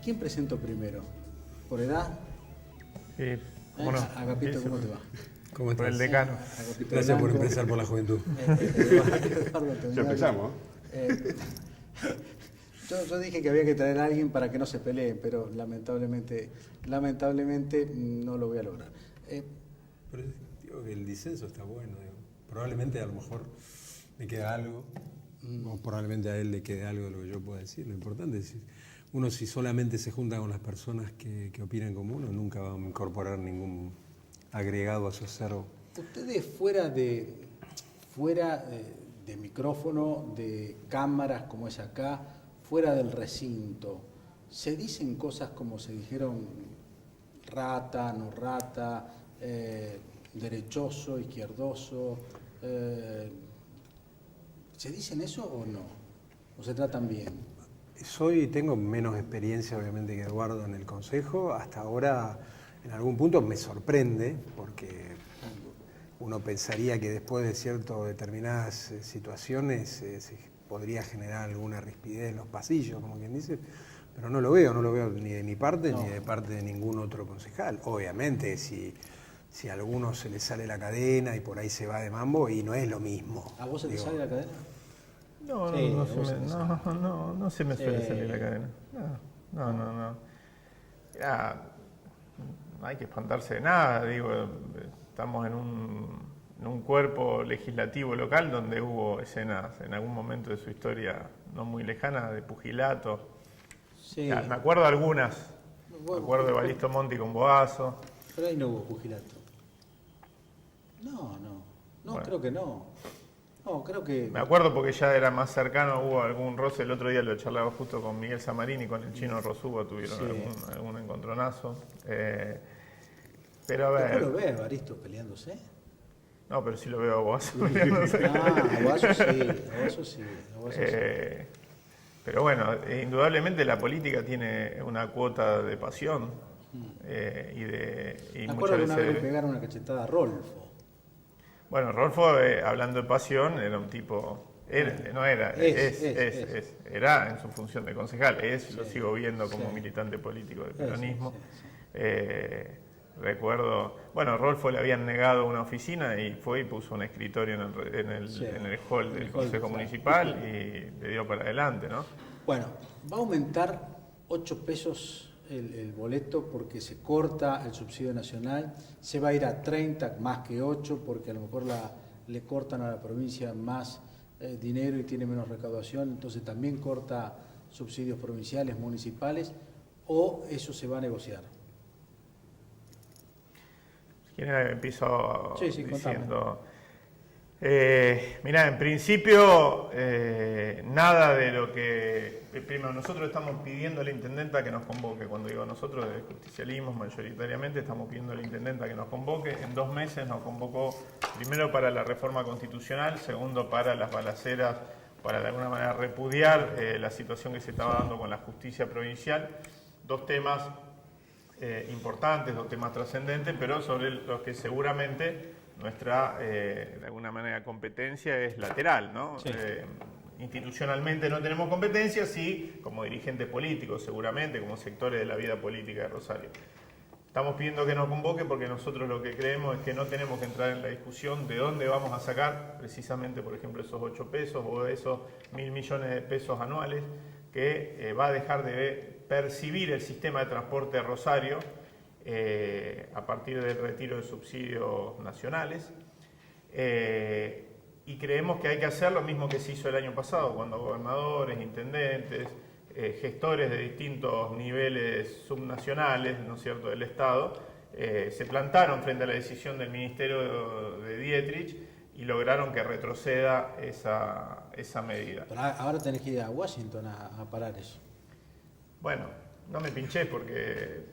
quién presento primero? ¿Por edad? Sí, ¿cómo no? Agapito, ¿cómo te va? ¿Cómo Por estás? el decano. Agapito Gracias por Blanco. empezar por la juventud. Eduardo Ya Toñano. empezamos. Yo dije que había que traer a alguien para que no se peleen, pero lamentablemente no lo voy a lograr. Pero digo que el disenso está bueno. Digo. Probablemente a lo mejor me queda algo, o probablemente a él le quede algo de lo que yo pueda decir. Lo importante es decir, uno si solamente se junta con las personas que opinan como uno, nunca va a incorporar ningún agregado a su acervo. Ustedes fuera de micrófono, de cámaras como es acá, fuera del recinto, ¿se dicen cosas como se dijeron rata, no rata, derechoso, izquierdoso? ¿Se dicen eso o no? ¿O se tratan bien? Tengo menos experiencia obviamente que Eduardo en el Consejo. Hasta ahora en algún punto me sorprende porque uno pensaría que después de determinadas situaciones se podría generar alguna rispidez en los pasillos, como quien dice, pero no lo veo ni de mi parte ni de parte de ningún otro concejal. Obviamente si a alguno se le sale la cadena y por ahí se va de mambo y no es lo mismo. ¿A vos se te sale la cadena? No, Sí, no se me suele salir la cadena. No. Ya, no hay que espantarse de nada, digo, estamos en un cuerpo legislativo local donde hubo escenas en algún momento de su historia no muy lejana de pugilato. Sí. Ya, me acuerdo algunas, Bueno, me acuerdo de Balisto Monti con Boazo. Pero ahí no hubo pugilato. No, Bueno. creo que no. No, creo que... Me acuerdo porque ya era más cercano, hubo algún roce, el otro día lo charlaba justo con Miguel Zamarini y con el chino Rosubo, tuvieron Sí. algún encontronazo. Pero a ver... ¿Después lo ves a Evaristo peleándose? No, pero sí lo veo a Boazo. Ah, a Boazo sí. Pero bueno, indudablemente la política tiene una cuota de pasión y Me muchas acuerdo que una vez le veces... pegaron una cachetada a Rolfo. Bueno, Rolfo, hablando de pasión, era un tipo... Era en su función de concejal. Lo sigo viendo como militante político del peronismo. Recuerdo... Bueno, Rolfo le habían negado una oficina y fue y puso un escritorio en el hall del Consejo Municipal y le dio para adelante, ¿no? Bueno, va a aumentar 8 pesos el boleto porque se corta el subsidio nacional, se va a ir a 30 más que 8 porque a lo mejor le cortan a la provincia más dinero y tiene menos recaudación, entonces también corta subsidios provinciales, municipales, o eso se va a negociar. Si quieren empiezo Sí, diciendo... mirá, en principio, nada de lo que... Primero, nosotros estamos pidiendo a la intendenta que nos convoque. Cuando digo nosotros, de justicialismo mayoritariamente, estamos pidiendo a la intendenta que nos convoque. En 2 meses nos convocó, primero para la reforma constitucional, segundo para las balaceras, para de alguna manera repudiar la situación que se estaba dando con la justicia provincial. 2 temas importantes, 2 temas trascendentes, pero sobre los que seguramente nuestra, de alguna manera, competencia es lateral, ¿no? Sí. Institucionalmente no tenemos competencia, sí, como dirigentes políticos, seguramente, como sectores de la vida política de Rosario. Estamos pidiendo que nos convoque porque nosotros lo que creemos es que no tenemos que entrar en la discusión de dónde vamos a sacar precisamente, por ejemplo, esos 8 pesos o esos 1.000 millones de pesos anuales que va a dejar de percibir el sistema de transporte de Rosario a partir del retiro de subsidios nacionales. Y creemos que hay que hacer lo mismo que se hizo el año pasado, cuando gobernadores, intendentes, gestores de distintos niveles subnacionales, ¿no es cierto?, del Estado, se plantaron frente a la decisión del Ministerio de Dietrich y lograron que retroceda esa medida. Pero ahora tenés que ir a Washington a parar eso. Bueno, no me pinché porque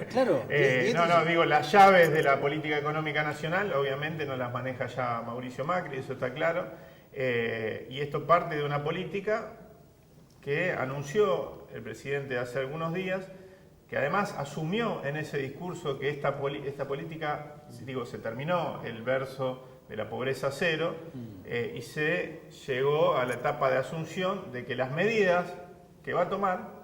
Claro. digo, las llaves de la política económica nacional obviamente no las maneja ya Mauricio Macri, eso está claro, y esto parte de una política que anunció el presidente hace algunos días, que además asumió en ese discurso que esta política, se terminó el verso de la pobreza cero y se llegó a la etapa de asunción de que las medidas que va a tomar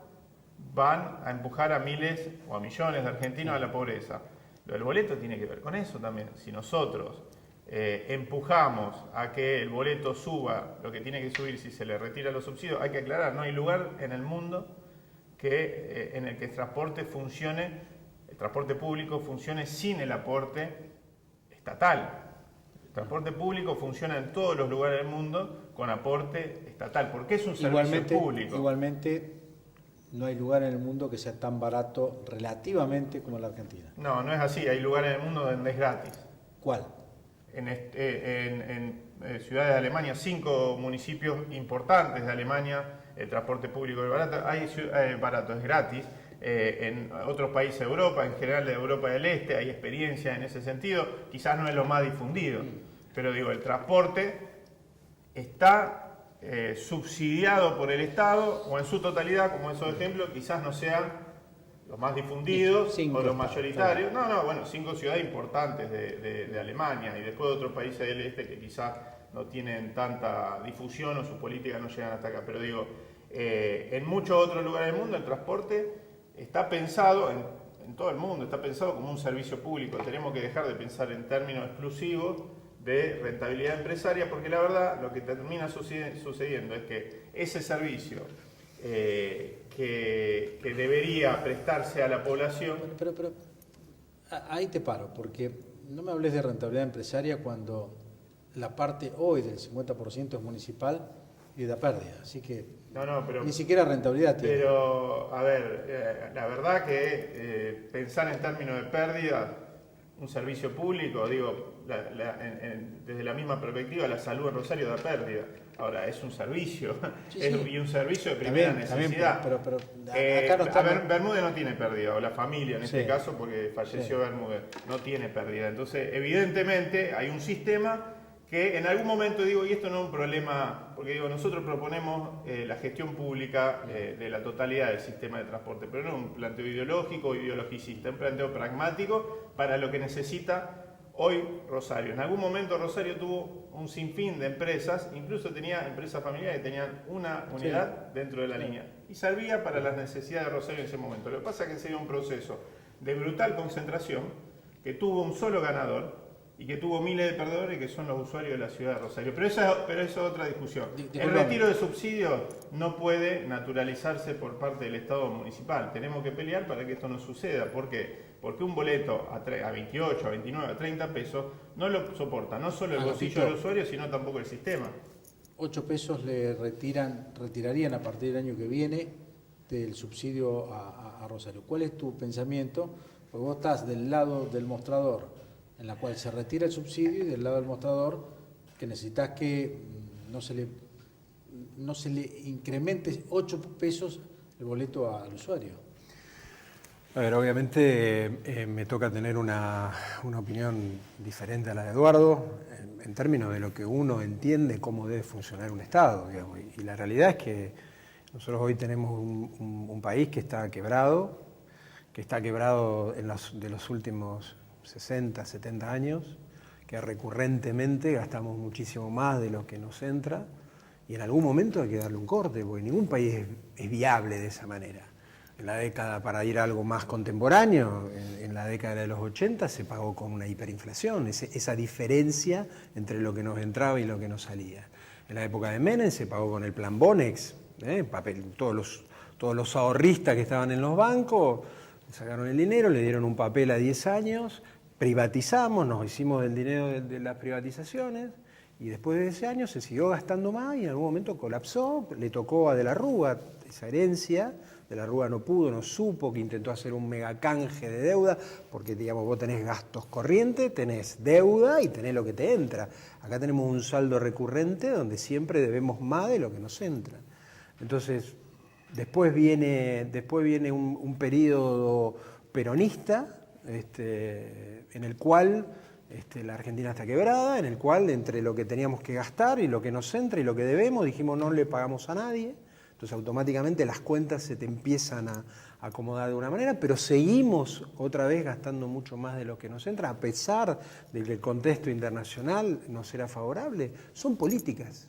van a empujar a miles o a millones de argentinos a la pobreza. Lo del boleto tiene que ver con eso también. Si nosotros empujamos a que el boleto suba lo que tiene que subir si se le retira los subsidios, hay que aclarar, no hay lugar en el mundo en el que el transporte público funcione sin el aporte estatal. El transporte público funciona en todos los lugares del mundo con aporte estatal, porque es un servicio público. Igualmente, no hay lugar en el mundo que sea tan barato relativamente como la Argentina. No, no es así. Hay lugares en el mundo donde es gratis. ¿Cuál? En ciudades de Alemania, 5 municipios importantes de Alemania, el transporte público es barato, es gratis. En otros países de Europa, en general de Europa del Este, hay experiencia en ese sentido. Quizás no es lo más difundido, pero digo, el transporte está subsidiado por el Estado o en su totalidad, como esos ejemplos, quizás no sean los más difundidos o los mayoritarios. No, bueno, 5 ciudades importantes de Alemania y después de otros países del Este que quizás no tienen tanta difusión o sus políticas no llegan hasta acá. Pero digo, en muchos otros lugares del mundo el transporte está pensado, en todo el mundo, está pensado como un servicio público. Tenemos que dejar de pensar en términos exclusivos de rentabilidad empresaria, porque la verdad lo que termina sucediendo es que ese servicio que debería prestarse a la población... Pero ahí te paro, porque no me hables de rentabilidad empresaria cuando la parte hoy del 50% es municipal y da pérdida, así que pero, ni siquiera rentabilidad tiene. Pero, a ver, la verdad que pensar en términos de pérdida, un servicio público, digo, desde la misma perspectiva, la salud en Rosario da pérdida. Ahora, es un servicio, y un servicio de primera necesidad. Pero acá no estamos... Bermúdez no tiene pérdida, o la familia en este caso, porque falleció Bermúdez, no tiene pérdida. Entonces, evidentemente, hay un sistema que en algún momento digo, y esto no es un problema, porque digo, nosotros proponemos la gestión pública de la totalidad del sistema de transporte, pero no es un planteo ideológico o ideologicista, es un planteo pragmático para lo que necesita hoy Rosario. En algún momento Rosario tuvo un sinfín de empresas, incluso tenía empresas familiares que tenían una unidad dentro de la línea, y servía para las necesidades de Rosario en ese momento. Lo que pasa es que se dio un proceso de brutal concentración, que tuvo un solo ganador, y que tuvo miles de perdedores que son los usuarios de la ciudad de Rosario. Pero eso es otra discusión. El retiro de subsidios no puede naturalizarse por parte del Estado municipal. Tenemos que pelear para que esto no suceda. ¿Por qué? Porque un boleto a 28, a 29, a 30 pesos no lo soporta no solo el bolsillo del usuario, sino tampoco el sistema. 8 pesos le retirarían a partir del año que viene del subsidio a Rosario. ¿Cuál es tu pensamiento? Porque vos estás del lado del mostrador, en la cual se retira el subsidio, y del lado del mostrador, que necesitas que no se le incremente 8 pesos el boleto al usuario. A ver, obviamente me toca tener una opinión diferente a la de Eduardo, en términos de lo que uno entiende cómo debe funcionar un Estado, digamos. Y la realidad es que nosotros hoy tenemos un país que está quebrado de los últimos 60, 70 años, que recurrentemente gastamos muchísimo más de lo que nos entra, y en algún momento hay que darle un corte, porque ningún país es viable de esa manera. En la década, para ir a algo más contemporáneo, en la década de los 80 se pagó con una hiperinflación, esa diferencia entre lo que nos entraba y lo que nos salía. En la época de Menem se pagó con el plan Bonex, todos los ahorristas que estaban en los bancos sacaron el dinero, le dieron un papel a 10 años, privatizamos, nos hicimos del dinero de las privatizaciones, y después de ese año se siguió gastando más y en algún momento colapsó, le tocó a De la Rúa esa herencia. De la Rúa no pudo, no supo, que intentó hacer un megacanje de deuda, porque digamos vos tenés gastos corrientes, tenés deuda y tenés lo que te entra. Acá tenemos un saldo recurrente donde siempre debemos más de lo que nos entra. Entonces, después viene un periodo peronista, en el cual la Argentina está quebrada, en el cual entre lo que teníamos que gastar y lo que nos entra y lo que debemos, dijimos no le pagamos a nadie. Entonces automáticamente las cuentas se te empiezan a acomodar de una manera, pero seguimos otra vez gastando mucho más de lo que nos entra, a pesar de que el contexto internacional nos era favorable. Son políticas.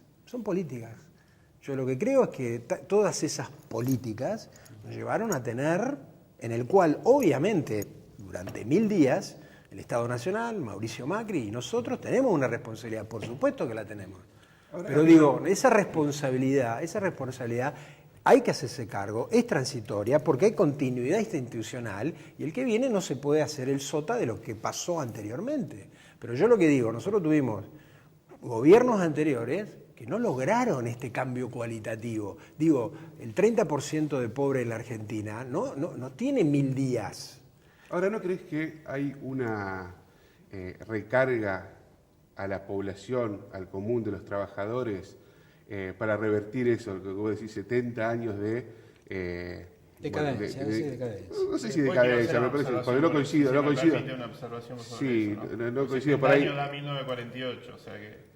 Yo lo que creo es que todas esas políticas nos llevaron a tener, en el cual obviamente durante 1000 días el Estado Nacional, Mauricio Macri y nosotros tenemos una responsabilidad, por supuesto que la tenemos. Pero digo, esa responsabilidad hay que hacerse cargo, es transitoria porque hay continuidad institucional y el que viene no se puede hacer el sota de lo que pasó anteriormente. Pero yo lo que digo, nosotros tuvimos gobiernos anteriores que no lograron este cambio cualitativo. Digo, el 30% de pobre en la Argentina no tiene 1000 días. Ahora, ¿no crees que hay una recarga a la población, al común de los trabajadores, para revertir eso, lo que vos decís, 70 años de... Decadencia, decadencia. No sé si decadencia, me parece, porque no coincido. Una observación sobre sí, eso, no coincido por ahí. El año da 1948, o sea que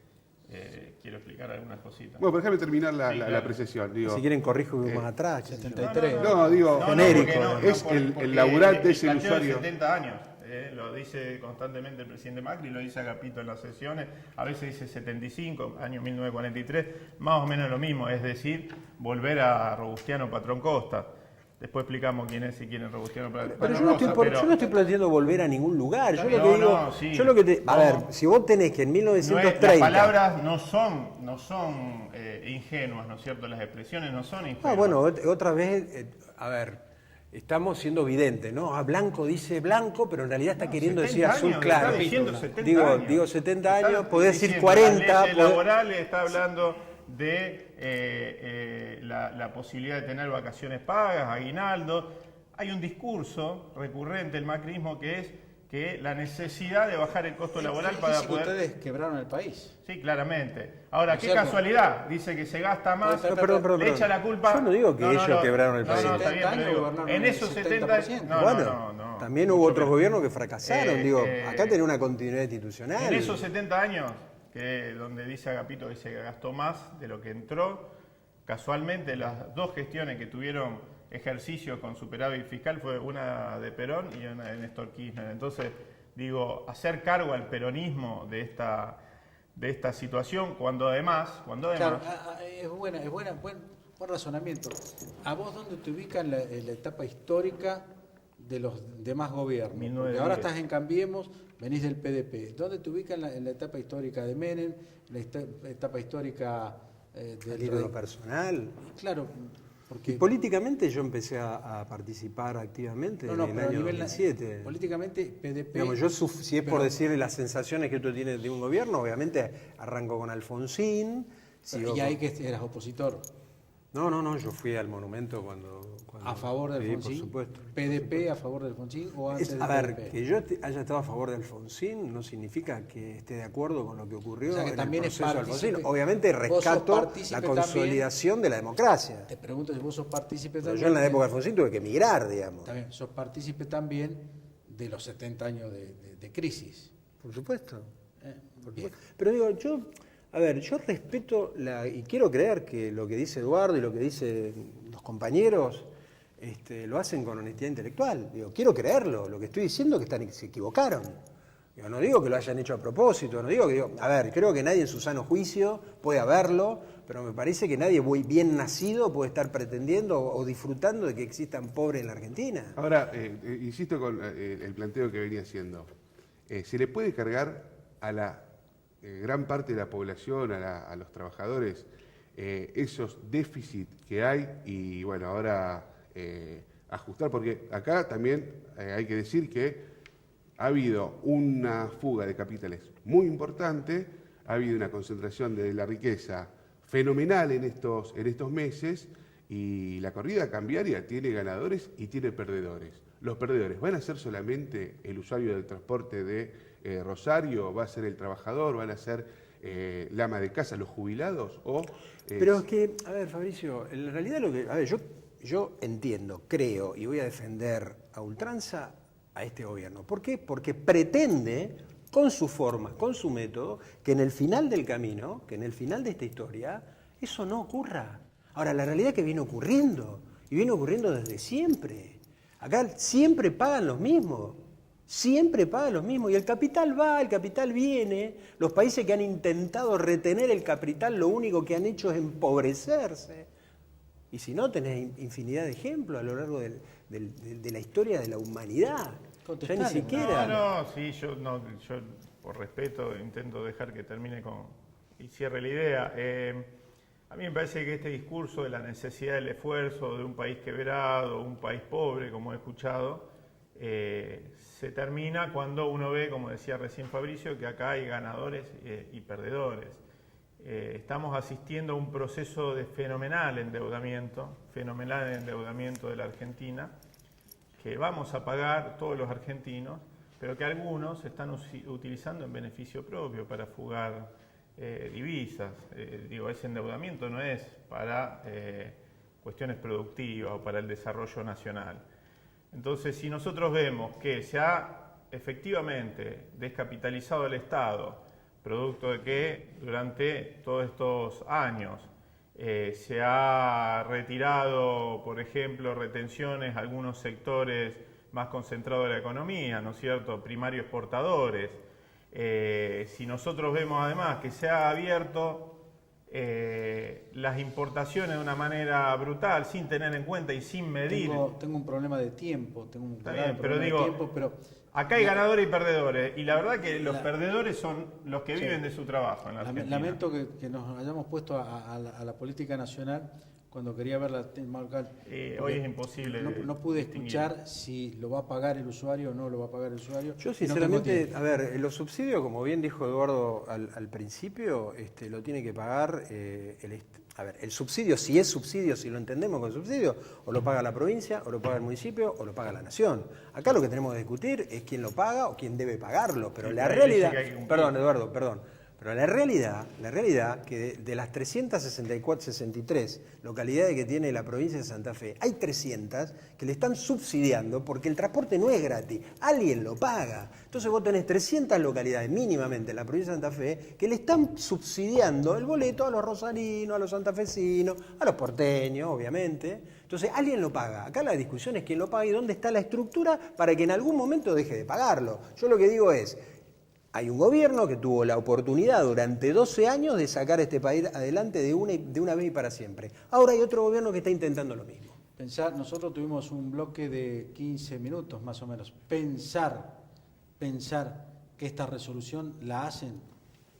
quiero explicar algunas cositas. Bueno, déjame terminar Sí, la claro. apreciación. Digo, Si quieren corrijo más atrás. 73. No, digo, genérico, es el laburante, es el planteo de usuario. 70 años, lo dice constantemente el presidente Macri, lo dice Agapito en las sesiones, a veces dice 75, año 1943, más o menos lo mismo, es decir, volver a Robustiano Patrón Costa. Después explicamos quién es y quién es Robustiano Patrón Pero Costa. yo no estoy planteando volver a ningún lugar. Yo lo que No, digo, no, sí. yo lo que te, a No. ver, si vos tenés que en Las 1930... palabras no son ingenuas, ¿no es cierto? Las expresiones no son ingenuas. Ah, bueno, otra vez, a ver, estamos siendo videntes, ¿no? A blanco dice blanco, pero en realidad está queriendo decir 70 azul años, claro. está diciendo 70 años. Digo 70 años, Está podés decir diciendo, 40. Las leyes laborales está hablando de la posibilidad de tener vacaciones pagas, aguinaldo. Hay un discurso recurrente del macrismo que es que la necesidad de bajar el costo laboral para Dice que poder... ustedes quebraron el país. Sí, claramente. Ahora, ¿No qué es cierto? casualidad, dice que se gasta más, Perdón. le echa la culpa... Yo no digo que ellos quebraron el país. No, está 70 bien, pero años digo, gobernaron en el esos 70%. 70... No, También hubo mucho otros menos. gobiernos que fracasaron. Acá tenés una continuidad institucional. En esos 70 años, donde dice Agapito que se gastó más de lo que entró, casualmente las dos gestiones que tuvieron ejercicio con superávit fiscal fue una de Perón y una de Néstor Kirchner. Entonces, digo, hacer cargo al peronismo de esta situación, cuando además... Claro, es buen razonamiento. ¿A vos dónde te ubica en la etapa histórica de los demás gobiernos? 1910. Porque ahora estás en Cambiemos, venís del PDP. ¿Dónde te ubica en la etapa histórica de Menem, la etapa histórica Al ir de lo personal. Claro, porque... Y políticamente yo empecé a participar activamente en el pero a año nivel 2007. políticamente PDP... Digamos, si es por decir las sensaciones que tú tienes de un gobierno, obviamente arranco con Alfonsín. y ahí que eras opositor. No, yo fui al monumento cuando ¿A favor de sí, Alfonsín? por supuesto. ¿PDP a favor de Alfonsín o antes del A ver, PDP? que yo haya estado a favor de Alfonsín no significa que esté de acuerdo con lo que ocurrió O sea, que en también el es proceso de Alfonsín. partícipe. Obviamente Vos sos rescato partícipe la consolidación de la democracia. Te pregunto si vos sos partícipe Pero también... yo en la época de Alfonsín tuve que emigrar, digamos. También, sos partícipe también de los 70 años de crisis. Por supuesto. Por Bien. supuesto. Pero digo, yo respeto y quiero creer que lo que dice Eduardo y lo que dicen los compañeros lo hacen con honestidad intelectual. Digo, quiero creerlo. Lo que estoy diciendo es que se equivocaron. Digo, no digo que lo hayan hecho a propósito, creo que nadie en su sano juicio puede haberlo, pero me parece que nadie muy bien nacido puede estar pretendiendo o disfrutando de que existan pobres en la Argentina. Ahora, insisto con el planteo que venía haciendo. ¿Se le puede cargar a la gran parte de la población, a los trabajadores, esos déficits que hay y bueno, ahora ajustar? Porque acá también hay que decir que ha habido una fuga de capitales muy importante, ha habido una concentración de la riqueza fenomenal en estos meses y la corrida cambiaria tiene ganadores y tiene perdedores. Los perdedores van a ser solamente el usuario del transporte de Rosario, va a ser el trabajador, van a ser la ama de casa, los jubilados o... Pero es que, a ver, Fabricio, en realidad yo entiendo, creo y voy a defender a ultranza a este gobierno. ¿Por qué? Porque pretende, con sus formas, con su método, que en el final del camino, que en el final de esta historia, eso no ocurra. Ahora, la realidad es que viene ocurriendo, y viene ocurriendo desde siempre. Acá siempre pagan los mismos. Siempre paga lo mismo. Y el capital va, el capital viene. Los países que han intentado retener el capital, lo único que han hecho es empobrecerse. Y si no, tenés infinidad de ejemplos a lo largo de la historia de la humanidad. Ya ni siquiera... No, sí, yo por respeto intento dejar que termine y cierre la idea. A mí me parece que este discurso de la necesidad del esfuerzo de un país quebrado, un país pobre, como he escuchado, se termina cuando uno ve, como decía recién Fabricio, que acá hay ganadores y perdedores. Estamos asistiendo a un proceso de fenomenal endeudamiento de la Argentina, que vamos a pagar todos los argentinos, pero que algunos están utilizando en beneficio propio para fugar divisas. Ese endeudamiento no es para cuestiones productivas o para el desarrollo nacional. Entonces, si nosotros vemos que se ha efectivamente descapitalizado el Estado, producto de que durante todos estos años se ha retirado, por ejemplo, retenciones a algunos sectores más concentrados de la economía, ¿no es cierto?, primarios exportadores. Si nosotros vemos además que se ha abierto las importaciones de una manera brutal, sin tener en cuenta y sin medir. Tengo un problema de tiempo, pero acá hay ganadores y perdedores, y la verdad que los perdedores son los que viven de su trabajo en la Argentina. Lamento que nos hayamos puesto a la política nacional cuando quería ver la tema local. Hoy es imposible. No pude escuchar si lo va a pagar el usuario o no lo va a pagar el usuario. Yo sinceramente, los subsidios, como bien dijo Eduardo al principio, lo tiene que pagar el subsidio, si es subsidio, si lo entendemos con subsidio, o lo paga la provincia, o lo paga el municipio, o lo paga la nación. Acá lo que tenemos que discutir es quién lo paga o quién debe pagarlo, pero la realidad... Perdón, Eduardo, pero la realidad que de las 63 localidades que tiene la provincia de Santa Fe, hay 300 que le están subsidiando porque el transporte no es gratis, alguien lo paga. Entonces vos tenés 300 localidades mínimamente en la provincia de Santa Fe que le están subsidiando el boleto a los rosarinos, a los santafesinos, a los porteños, obviamente. Entonces alguien lo paga. Acá la discusión es quién lo paga y dónde está la estructura para que en algún momento deje de pagarlo. Yo lo que digo es... Hay un gobierno que tuvo la oportunidad durante 12 años de sacar este país adelante de una vez y para siempre. Ahora hay otro gobierno que está intentando lo mismo. Nosotros tuvimos un bloque de 15 minutos más o menos. Pensar que esta resolución la hacen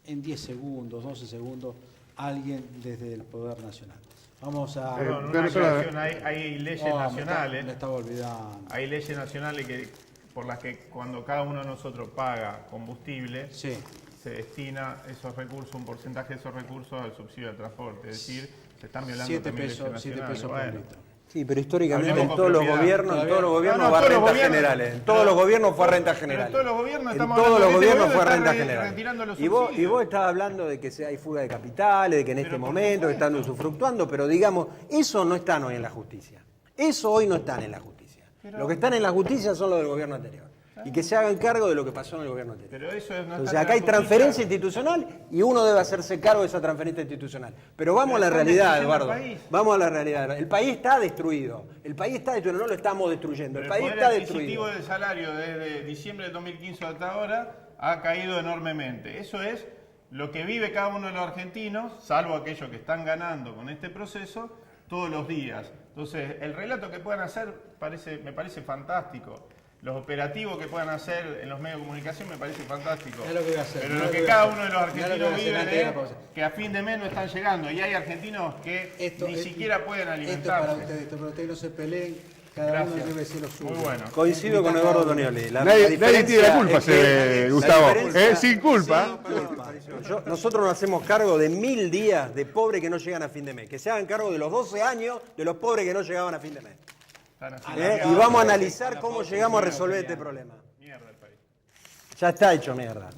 en 10 segundos, 12 segundos, alguien desde el Poder Nacional. Vamos a... hay leyes nacionales. Me estaba olvidando. Hay leyes nacionales por las que cuando cada uno de nosotros paga combustible, se destina esos recursos, un porcentaje de esos recursos al subsidio del transporte. Es decir, se están violando 7 pesos por litro. Sí, pero históricamente en todos los gobiernos va a rentas generales. En todos los gobiernos fue a rentas generales. En todos los gobiernos fue a rentas generales. Y vos estabas hablando de que hay fuga de capitales, de que en este momento están usufructuando, pero digamos, eso no está hoy en la justicia. Eso hoy no está en la justicia. Lo que están en la justicia son los del gobierno anterior. Y que se hagan cargo de lo que pasó en el gobierno anterior. Pero eso no Entonces acá hay transferencia institucional y uno debe hacerse cargo de esa transferencia institucional. Pero vamos a la realidad, Eduardo. Vamos a la realidad. El país está destruido. No lo estamos destruyendo. El país está destruido. El adquisitivo del salario desde diciembre de 2015 hasta ahora ha caído enormemente. Eso es lo que vive cada uno de los argentinos, salvo aquellos que están ganando con este proceso, todos los días. Entonces, el relato que puedan hacer me parece fantástico. Los operativos que puedan hacer en los medios de comunicación me parece fantástico. Es lo que voy a hacer. Pero lo que cada uno de los argentinos vive es que a fin de mes no están llegando. Y hay argentinos que ni siquiera pueden alimentarse. Esto para ustedes no se peleen. Cada uno debe ser lo suyo. Muy bueno. Coincido con Eduardo Tonioli. Nadie tiene la culpa, Gustavo. Sin culpa. Nosotros nos hacemos cargo de 1000 días de pobres que no llegan a fin de mes. Que se hagan cargo de los 12 años de los pobres que no llegaban a fin de mes. Y vamos a analizar cómo llegamos a resolver este problema. Ya está hecho mierda.